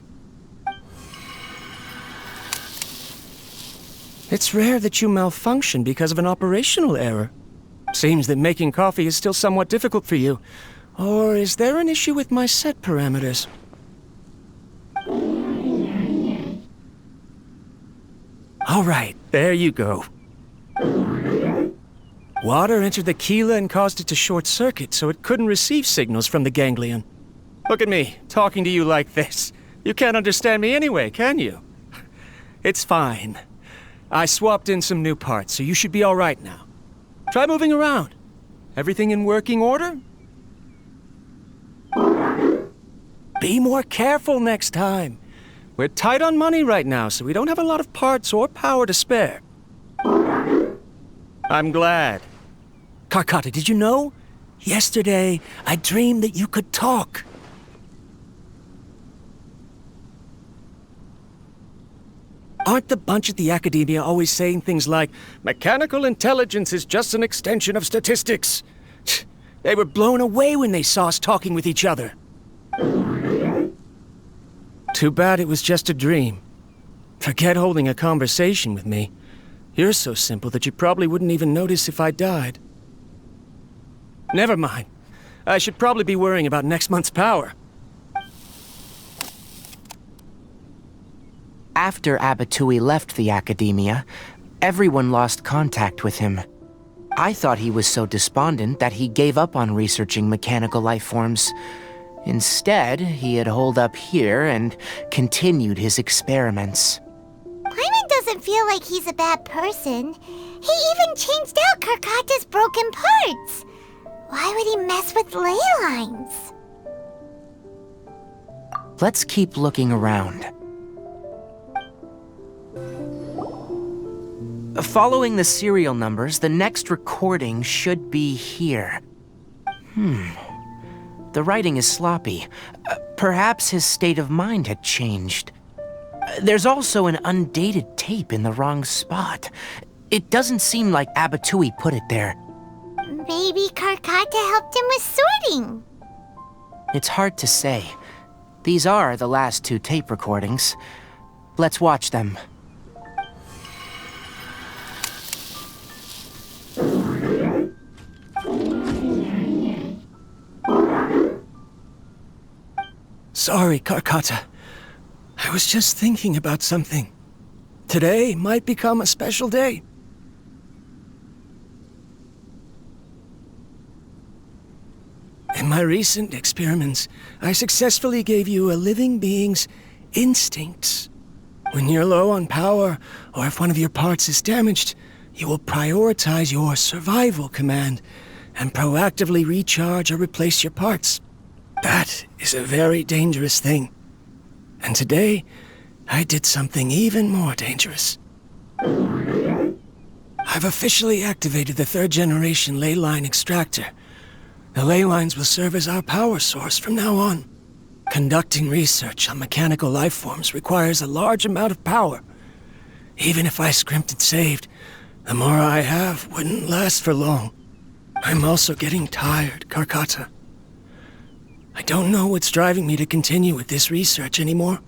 It's rare that you malfunction because of an operational error. Seems that making coffee is still somewhat difficult for you. Or is there an issue with my set parameters? All right, there you go. Water entered the chela and caused it to short circuit, so it couldn't receive signals from the ganglion. Look at me, talking to you like this. You can't understand me anyway, can you? It's fine. I swapped in some new parts, so you should be all right now. Try moving around. Everything in working order? Be more careful next time. We're tight on money right now, so we don't have a lot of parts or power to spare. I'm glad. Karkata, did you know? Yesterday, I dreamed that you could talk. Aren't the bunch at the Academia always saying things like, mechanical intelligence is just an extension of statistics? They were blown away when they saw us talking with each other. Too bad it was just a dream. Forget holding a conversation with me. You're so simple that you probably wouldn't even notice if I died. Never mind. I should probably be worrying about next month's power. After Abatui left the Academia, everyone lost contact with him. I thought he was so despondent that he gave up on researching mechanical life forms. Instead, he had holed up here and continued his experiments. Paimon doesn't feel like he's a bad person. He even changed out Karkata's broken parts. Why would he mess with ley lines? Let's keep looking around. Following the serial numbers, the next recording should be here. The writing is sloppy. Perhaps his state of mind had changed. There's also an undated tape in the wrong spot. It doesn't seem like Abatui put it there. Maybe Karkata helped him with sorting. It's hard to say. These are the last 2 tape recordings. Let's watch them. Sorry, Karkata. I was just thinking about something. Today might become a special day. In my recent experiments, I successfully gave you a living being's instincts. When you're low on power, or if one of your parts is damaged, you will prioritize your survival command and proactively recharge or replace your parts. That is a very dangerous thing. And today, I did something even more dangerous. I've officially activated the 3rd generation ley line extractor. The ley lines will serve as our power source from now on. Conducting research on mechanical life forms requires a large amount of power. Even if I scrimped and saved, the more I have wouldn't last for long. I'm also getting tired, Karkata. I don't know what's driving me to continue with this research anymore.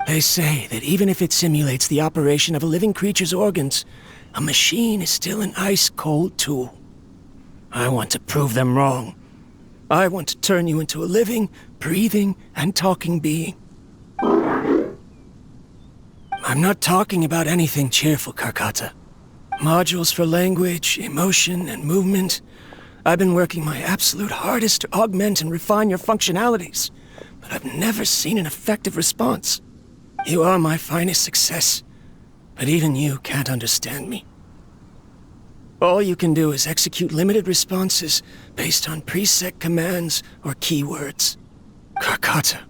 They say that even if it simulates the operation of a living creature's organs, a machine is still an ice-cold tool. I want to prove them wrong. I want to turn you into a living, breathing, and talking being. I'm not talking about anything cheerful, Karkata. Modules for language, emotion, and movement. I've been working my absolute hardest to augment and refine your functionalities, but I've never seen an effective response. You are my finest success, but even you can't understand me. All you can do is execute limited responses based on preset commands or keywords. Karkata,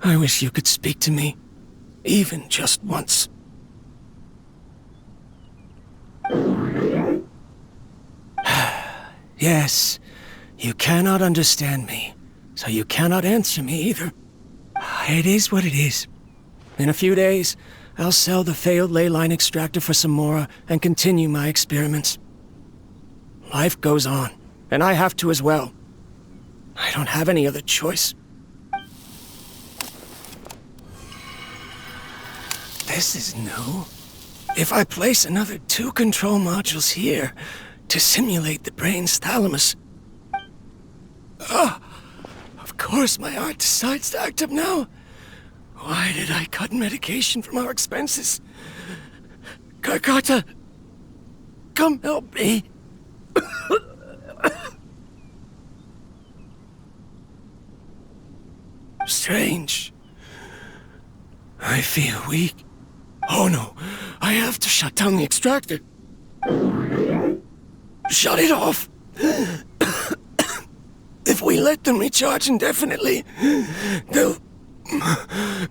I wish you could speak to me, even just once. Yes, you cannot understand me, so you cannot answer me either. It is what it is. In a few days, I'll sell the failed ley line extractor for some more and continue my experiments. Life goes on, and I have to as well. I don't have any other choice. This is new. If I place another 2 control modules here to simulate the brain's thalamus... Of course my heart decides to act up now. Why did I cut medication from our expenses? Karkata, come help me. Strange. I feel weak. Oh no, I have to shut down the extractor. Shut it off. If we let them recharge indefinitely, they'll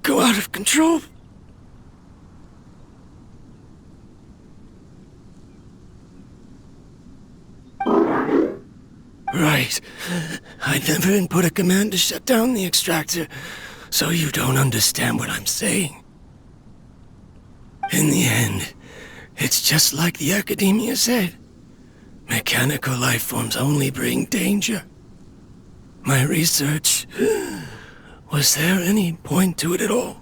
go out of control. Right. I never input a command to shut down the extractor, so you don't understand what I'm saying. In the end, it's just like the academia said. Mechanical life forms only bring danger. My research... Was there any point to it at all?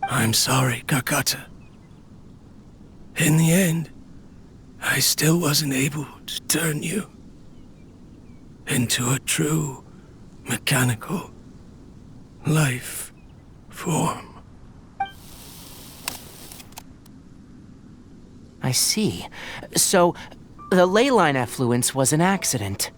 I'm sorry, Karkata. In the end, I still wasn't able to turn you into a true mechanical life form. I see. So, the ley line effluence was an accident.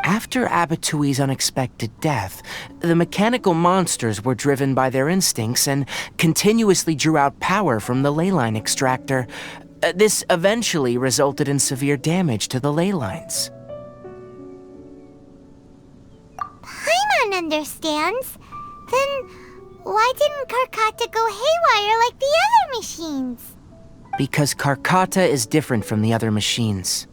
After Abatui's unexpected death, the mechanical monsters were driven by their instincts and continuously drew out power from the ley line extractor. This eventually resulted in severe damage to the ley lines. Paimon understands. Then why didn't Karkata go haywire like the other machines? Because Karkata is different from the other machines.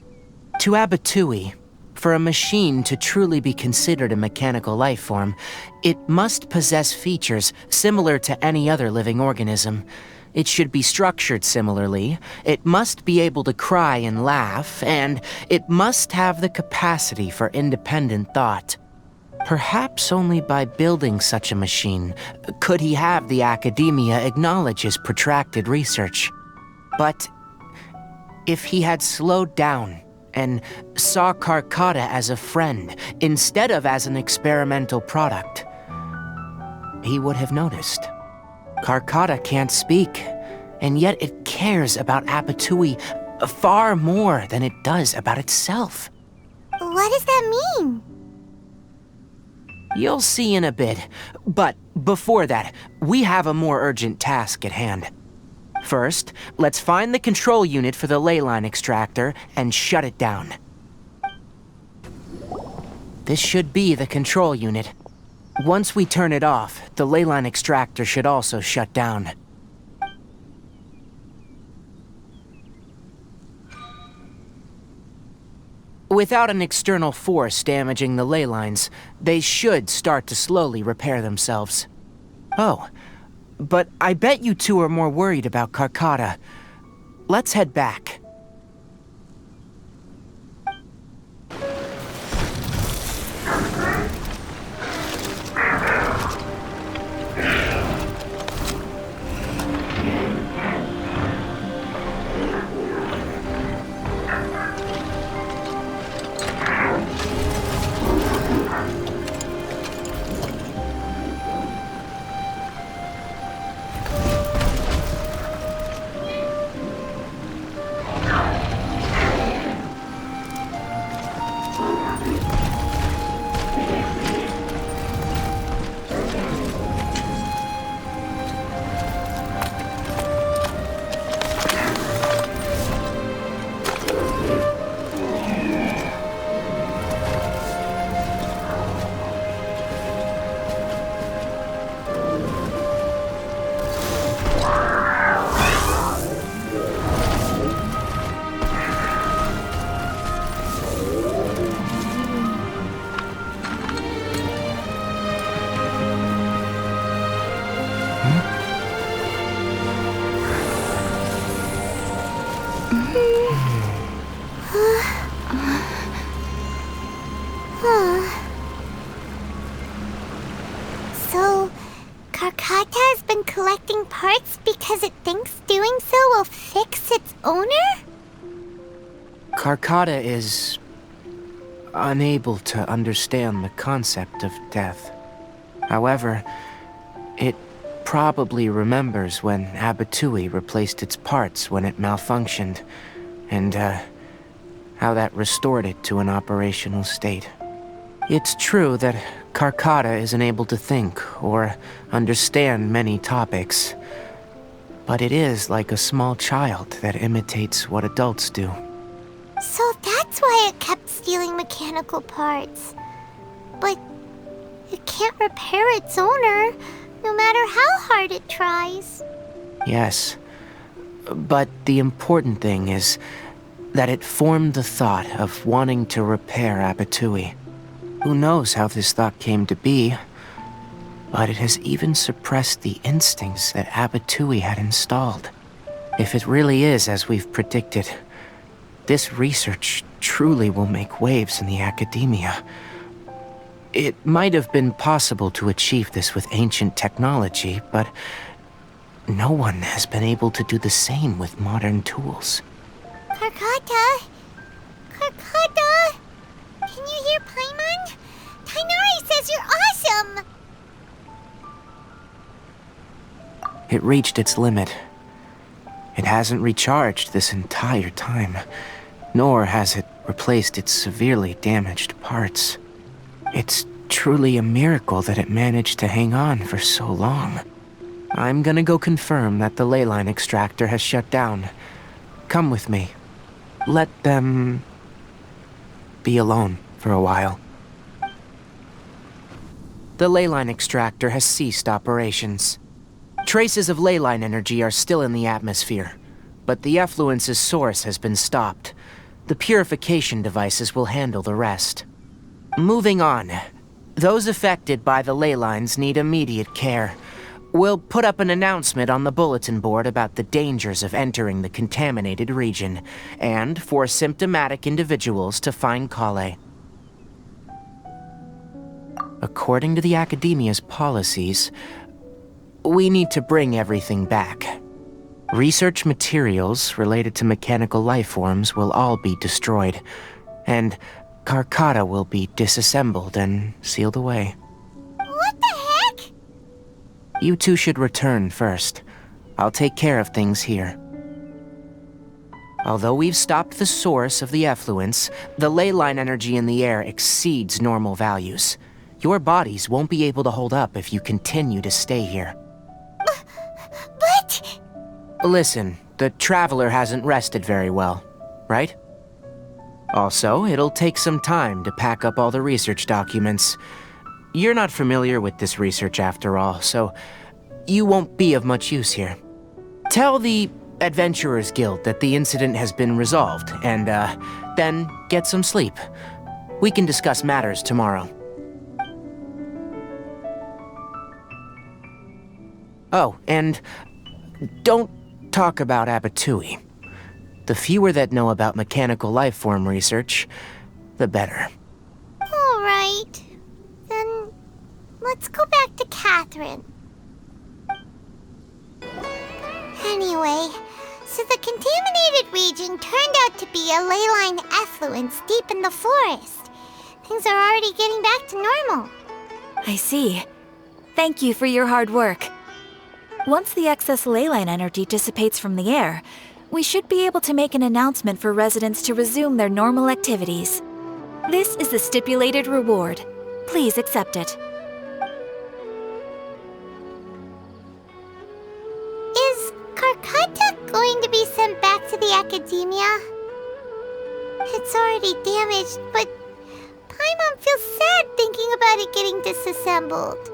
To Abatui, for a machine to truly be considered a mechanical life form, it must possess features similar to any other living organism. It should be structured similarly, it must be able to cry and laugh, and it must have the capacity for independent thought. Perhaps only by building such a machine could he have the academia acknowledge his protracted research. But if he had slowed down and saw Karkata as a friend instead of as an experimental product, he would have noticed. Karkata can't speak, and yet it cares about Abatui far more than it does about itself. What does that mean? You'll see in a bit, but before that, we have a more urgent task at hand. First, let's find the control unit for the leyline extractor and shut it down. This should be the control unit. Once we turn it off, the leyline extractor should also shut down. Without an external force damaging the ley lines, they should start to slowly repair themselves. Oh, but I bet you two are more worried about Karkata. Let's head back. So, Karkata has been collecting parts because it thinks doing so will fix its owner? Karkata is unable to understand the concept of death. However, it probably remembers when Abatui replaced its parts when it malfunctioned, and how that restored it to an operational state. It's true that Karkata isn't able to think or understand many topics, but it is like a small child that imitates what adults do. So that's why it kept stealing mechanical parts. But it can't repair its owner, no matter how hard it tries. Yes, but the important thing is that it formed the thought of wanting to repair Abatui. Who knows how this thought came to be, but it has even suppressed the instincts that Abatui had installed. If it really is as we've predicted, this research truly will make waves in the academia. It might have been possible to achieve this with ancient technology, but no one has been able to do the same with modern tools. Karkata? Karkata? Can you hear Paimon? Tighnari says you're awesome! It reached its limit. It hasn't recharged this entire time, nor has it replaced its severely damaged parts. It's truly a miracle that it managed to hang on for so long. I'm gonna go confirm that the leyline extractor has shut down. Come with me. Let them be alone for a while. The leyline extractor has ceased operations. Traces of leyline energy are still in the atmosphere, but the effluence's source has been stopped. The purification devices will handle the rest. Moving on. Those affected by the ley lines need immediate care. We'll put up an announcement on the bulletin board about the dangers of entering the contaminated region, and for symptomatic individuals to find Kale. According to the Academia's policies, we need to bring everything back. Research materials related to mechanical life forms will all be destroyed, and Karkata will be disassembled and sealed away. What the heck? You two should return first. I'll take care of things here. Although we've stopped the source of the effluence, the ley line energy in the air exceeds normal values. Your bodies won't be able to hold up if you continue to stay here. But... Listen, the Traveler hasn't rested very well, right? Also, it'll take some time to pack up all the research documents. You're not familiar with this research after all, so you won't be of much use here. Tell the Adventurers Guild that the incident has been resolved, and then get some sleep. We can discuss matters tomorrow. Oh, and don't talk about Abatui. The fewer that know about mechanical life form research, the better. All right. Then let's go back to Catherine. Anyway, so the contaminated region turned out to be a ley line effluence deep in the forest. Things are already getting back to normal. I see. Thank you for your hard work. Once the excess ley line energy dissipates from the air, we should be able to make an announcement for residents to resume their normal activities. This is the stipulated reward. Please accept it. Is Karkata going to be sent back to the Academia? It's already damaged, but Paimon feels sad thinking about it getting disassembled.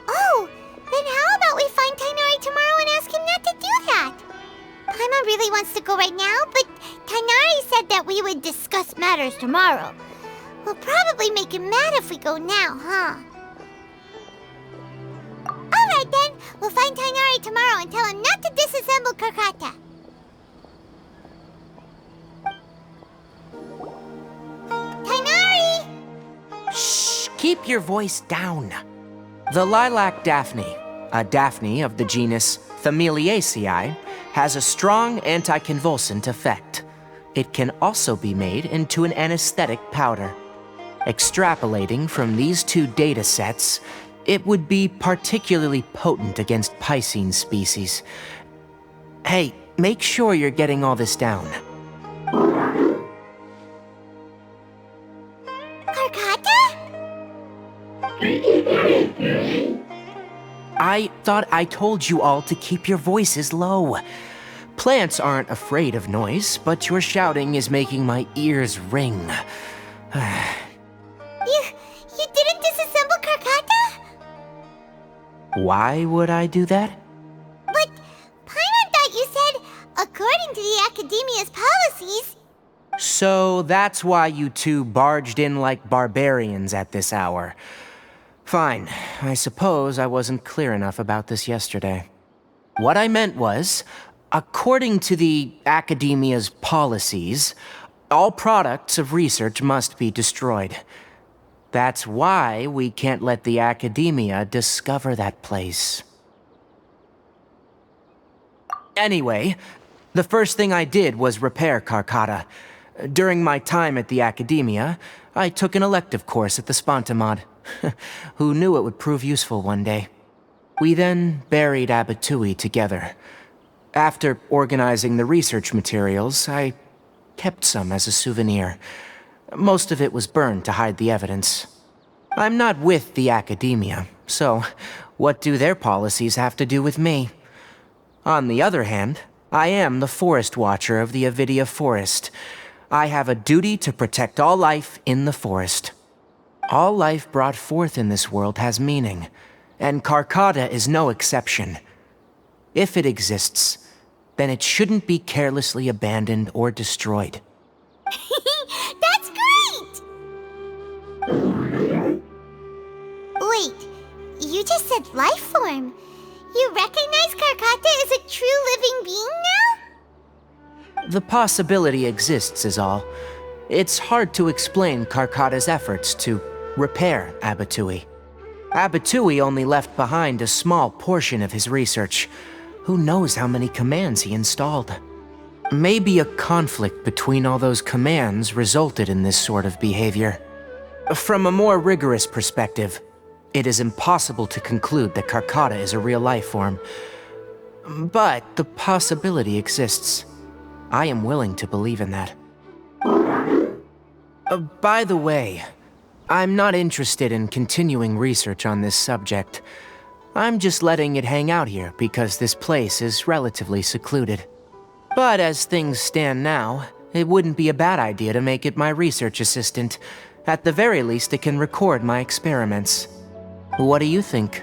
Oh, then how about we find Tighnari tomorrow and ask him not to do that? Paimon really wants to go right now, but Tighnari said that we would discuss matters tomorrow. We'll probably make him mad if we go now, huh? Alright then, we'll find Tighnari tomorrow and tell him not to disassemble Karkata. Tighnari! Shh! Keep your voice down. The lilac daphne, a daphne of the genus Familiaceae, has a strong anticonvulsant effect. It can also be made into an anesthetic powder. Extrapolating from these two data sets, it would be particularly potent against Piscine species. Hey, make sure you're getting all this down. Karkata? I thought I told you all to keep your voices low. Plants aren't afraid of noise, but your shouting is making my ears ring. You didn't disassemble Karkata? Why would I do that? But Paimon thought you said, according to the Academia's policies... So that's why you two barged in like barbarians at this hour. Fine, I suppose I wasn't clear enough about this yesterday. What I meant was, according to the Academia's policies, all products of research must be destroyed. That's why we can't let the Academia discover that place. Anyway, the first thing I did was repair Karkata. During my time at the Academia, I took an elective course at the Spontamod. Who knew it would prove useful one day? We then buried Abatui together. After organizing the research materials, I kept some as a souvenir. Most of it was burned to hide the evidence. I'm not with the Academia, so what do their policies have to do with me? On the other hand, I am the Forest Watcher of the Avidia Forest. I have a duty to protect all life in the forest. All life brought forth in this world has meaning, and Karkata is no exception. If it exists, then it shouldn't be carelessly abandoned or destroyed. That's great! Wait, you just said life form. You recognize Karkata as a true living being now? The possibility exists is all. It's hard to explain Karkata's efforts to repair Abatui. Abatui only left behind a small portion of his research. Who knows how many commands he installed? Maybe a conflict between all those commands resulted in this sort of behavior. From a more rigorous perspective, it is impossible to conclude that Karkata is a real life form. But the possibility exists. I am willing to believe in that. By the way, I'm not interested in continuing research on this subject. I'm just letting it hang out here because this place is relatively secluded. But as things stand now, it wouldn't be a bad idea to make it my research assistant. At the very least, it can record my experiments. What do you think?